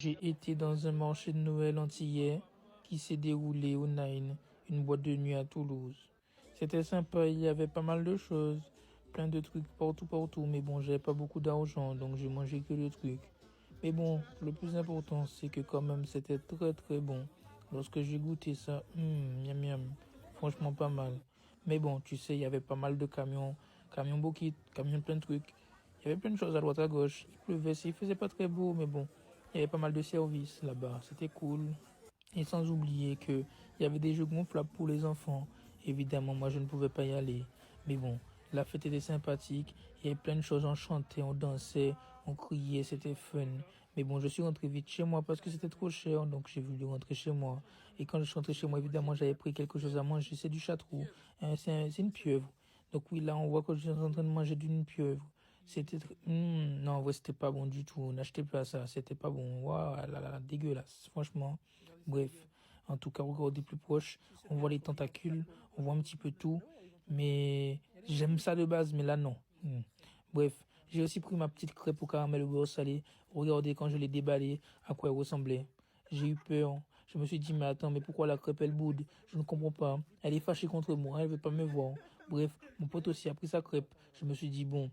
J'ai été dans un marché de Noël antillais qui s'est déroulé au Nine, une boîte de nuit à Toulouse. C'était sympa, il y avait pas mal de choses, plein de trucs partout, mais bon, j'avais pas beaucoup d'argent, donc j'ai mangé que le truc. Mais bon, le plus important, c'est que quand même, c'était très bon. Lorsque j'ai goûté ça, miam miam, franchement pas mal. Mais bon, tu sais, il y avait pas mal de camions, camions Bokit, camions plein de trucs. Il y avait plein de choses à droite à gauche. Il pleuvait, il faisait pas très beau, mais bon. Il y avait pas mal de services là-bas, c'était cool. Et sans oublier que il y avait des jeux gonflables pour les enfants. Évidemment, moi je ne pouvais pas y aller. Mais bon, la fête était sympathique. Il y avait plein de choses, on chantait, on dansait, on criait, c'était fun. Mais bon, je suis rentré vite chez moi parce que c'était trop cher, donc j'ai voulu rentrer chez moi. Et quand je suis rentré chez moi, évidemment, j'avais pris quelque chose à manger. C'est du château, c'est une pieuvre. Donc oui, là, on voit que je suis en train de manger d'une pieuvre. Non, en vrai, c'était pas bon du tout. N'achetez pas ça, c'était pas bon. Waouh, là, dégueulasse, franchement. Bref, en tout cas, regardez plus proche. On voit les tentacules, on voit un petit peu tout. Mais j'aime ça de base, mais là, non. Bref, j'ai aussi pris ma petite crêpe au caramel au beurre salé. Regardez quand je l'ai déballée, à quoi elle ressemblait. J'ai eu peur. Je me suis dit, mais attends, mais pourquoi la crêpe elle boude? Je ne comprends pas. Elle est fâchée contre moi, elle veut pas me voir. Bref, mon pote aussi a pris sa crêpe. Je me suis dit, bon,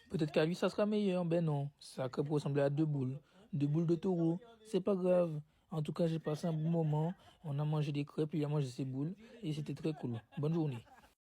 peut-être qu'à lui, ça sera meilleur. Ben non, sa crêpe ressemblait à deux boules. Deux boules de taureau. C'est pas grave. En tout cas, j'ai passé un bon moment. On a mangé des crêpes, il a mangé ses boules. Et c'était très cool. Bonne journée.